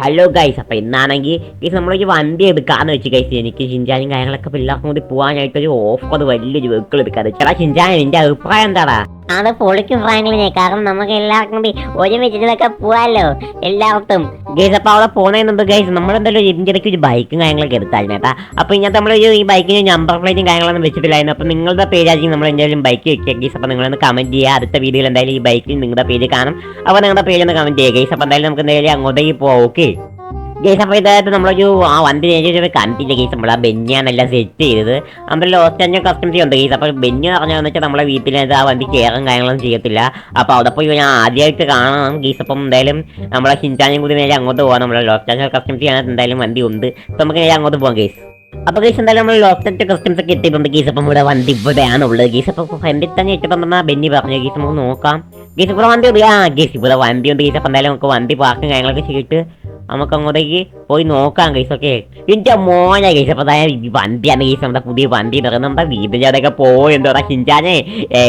Hello guys, അപ്പം ഇന്നാണെങ്കിൽ guys നമ്മളൊരു വണ്ടി എടുക്കാന്ന് വെച്ച് ഗൈസ്. എനിക്ക് ഷിൻചാനും കാര്യങ്ങളൊക്കെ പിള്ളേർക്കും കൂടി പോകാനായിട്ടൊരു ഓഫ് വലിയൊരു വെഹിക്കിൾ എടുക്കാന്ന് വെച്ചാൽ ഷിൻചാൻ നിന്റെ അഭിപ്രായം എന്താടാ? അത് പൊളിക്കും ഫ്രാങ്ക്ലിനെ. കാരണം നമുക്ക് എല്ലാവർക്കും കൂടി ഒരുമിച്ചിട്ടൊക്കെ പോവാല്ലോ എല്ലാവർക്കും. ഗൈസ് അപ്പോൾ അവിടെ പോകുന്നതിനുണ്ട് ഗൈസ്, നമ്മളെന്തായാലും ഇതിൻ്റെ ഇടയ്ക്ക് ഒരു ബൈക്കും കാര്യങ്ങളൊക്കെ എടുത്തായിരുന്നു കേട്ടാ. അപ്പോൾ ഇങ്ങനത്തെ നമ്മളൊരു ഈ ബൈക്കിന് നമ്പർ പ്ലേറ്റും കാര്യങ്ങളൊന്നും വെച്ചിട്ടില്ലായിരുന്നു. അപ്പോൾ നിങ്ങളുടെ പേരായിരിക്കും നമ്മൾ എന്തായാലും ബൈക്ക് വെക്കുക ഗൈസ്. അപ്പോൾ നിങ്ങളൊന്ന് കമൻറ്റ് ചെയ്യുക. അടുത്ത വീഡിയോയിൽ എന്തായാലും ഈ ബൈക്കിൽ നിങ്ങളുടെ പേര് കാണും. അപ്പോൾ നിങ്ങളുടെ പേരൊന്ന് കമൻറ്റ് ചെയ്യുക ഗൈസ്. അപ്പോൾ എന്തായാലും നമുക്ക് എന്തായാലും അങ്ങോട്ടേക്ക് പോവാം. ഓക്കെ ഗൈസ്, അപ്പോൾ ഇതായിട്ട് നമ്മളൊരു വണ്ടി നേരിട്ട് കണ്ടില്ല ഗൈസ്. നമ്മൾ ആ ബെന്നിയാണെല്ലാം സെറ്റ് ചെയ്തത്. നമ്മൾ ലോസ്റ്റ് അഞ്ച് കസ്റ്റംസി ഉണ്ട് ഗൈസ്. അപ്പോൾ ബെന്നി പറഞ്ഞതെന്ന് വെച്ചാൽ നമ്മളെ വീട്ടിലത് ആ വണ്ടി കയറും കാര്യങ്ങളൊന്നും ചെയ്യത്തില്ല. അപ്പോൾ അവിടെ പോയി ഞാൻ ആദ്യമായിട്ട് കാണണം ഗൈസ്. അപ്പം എന്തായാലും നമ്മളെ ഷിൻചാനും കൂടി നേരെ അങ്ങോട്ട് പോകാം. നമ്മളെ ലോസ്റ്റ് അഞ്ച് കസ്റ്റംസി ആണ് എന്തായാലും വണ്ടി ഉണ്ട്. അപ്പോൾ നമുക്ക് നേരെ അങ്ങോട്ട് പോകാം ഗൈസ്. അപ്പോൾ ഗൈസ് എന്തായാലും നമ്മൾ ലോസ്റ്റ് അഞ്ച് കസ്റ്റംസ് ഒക്കെ എത്തിയിട്ടുണ്ട് ഗൈസ്. അപ്പം ഇവിടെ വണ്ടി ഇവിടെയാണ് ഉള്ളത് ഗൈസ്. അപ്പോൾ ഫ്രണ്ടിൽ തന്നെ ഇട്ടപ്പം ബെന്നി പറഞ്ഞു ഗൈസ് നമുക്ക് നോക്കാം. ഗൈസ് ഇവിടെ വണ്ടി ഉണ്ട്. ഗൈസ് ഇവിടെ വണ്ടി ഉണ്ട് ഗൈസ്. അപ്പോൾ എന്തായാലും നമുക്ക് വണ്ടി പാർക്കും കാര്യങ്ങളൊക്കെ ചെയ്തിട്ട് നമുക്ക് അങ്ങോട്ടേക്ക് പോയി നോക്കാം ഗൈസ്. ഓക്കെ എൻ്റെ മോനെ ഗൈസ്. അപ്പോൾ അതായത് വണ്ടിയാണ് ഗൈസ്, നമ്മുടെ പുതിയ വണ്ടി പറയുന്നത്. നമ്മുടെ വീടിൻ്റെ അവിടെയൊക്കെ പോയി എന്താ ഷിൻചാനെ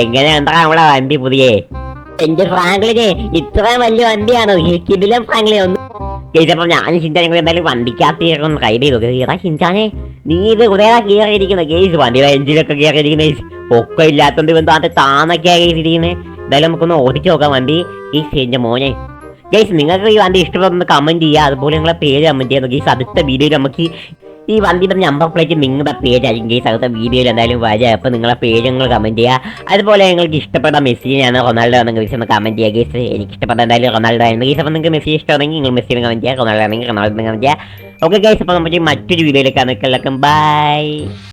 എങ്ങനെ എന്താ നമ്മളെ വണ്ടി പുതിയ എന്റെ ഫ്രാങ്ക്ലിനെ ഇത്രയും വലിയ വണ്ടിയാണോ ഇതിലും ഫ്രാങ്ക്ലിനെ ഒന്ന് ഗൈസ്. അപ്പം ഞാൻ ഷിൻചാനെ കൂടി എന്തായാലും വണ്ടിക്കകത്ത് റൈഡ് ചെയ്തു. ഏതാ ഷിൻചാനെ നീ ഇത് കുറെ കയറിയിരിക്കുന്നത് ഗൈസ്. വണ്ടിയുടെ എഞ്ചിനൊക്കെ കയറിയിരിക്കുന്ന ഗൈസ്. പൊക്കം ഇല്ലാത്തതുകൊണ്ട് ഇവൻ താന്നൊക്കെയാണ് ഗൈസ് ഇരിക്കുന്നത്. എന്തായാലും നമുക്കൊന്ന് ഓടിച്ചു നോക്കാം വണ്ടി ഗൈസ്. എൻ്റെ മോനെ ഗൈസ്, നിങ്ങൾക്ക് ഈ വണ്ടി ഇഷ്ടപ്പെടുന്ന കമൻറ്റ് ചെയ്യുക. അതുപോലെ നിങ്ങളെ പേര് കമൻറ്റ് ചെയ്യുക ഗൈസ്. അടുത്ത വീഡിയോയിൽ നമുക്ക് ഈ വണ്ടിയുടെ നമ്പർ പ്ലേറ്റ് നിങ്ങളുടെ പേരായിരിക്കും ഗൈസ്. അടുത്ത വീഡിയോയിൽ എന്തായാലും വരിക. അപ്പോൾ നിങ്ങളെ പേര് നിങ്ങൾ കമൻറ്റ് ചെയ്യുക. അതുപോലെ നിങ്ങൾക്ക് ഇഷ്ടപ്പെട്ട മെസ്സിയാണ് റൊണാൾഡോ ആണെങ്കിൽ ഗൈസ് ഒന്ന് കമൻറ്റ് ചെയ്യുക ഗൈസ്. എനിക്ക് ഇഷ്ടപ്പെട്ട എന്തായാലും റൊണാൾഡോ ആയിരുന്നു ഗൈസ്. അപ്പോൾ നിങ്ങൾക്ക് മെസ്സി ഇഷ്ടമാണെങ്കിൽ നിങ്ങൾ മെസ്സിനെ കമൻറ്റ് ചെയ്യുക, റൊണാൾഡോ ആണെങ്കിൽ റൊണാൾഡോ കമൻറ്റ് ചെയ്യുക. ഓക്കെ ഗൈസ്, അപ്പോൾ നമുക്ക് മറ്റൊരു വീഡിയോയിലേക്ക് കാണാം. ബൈ.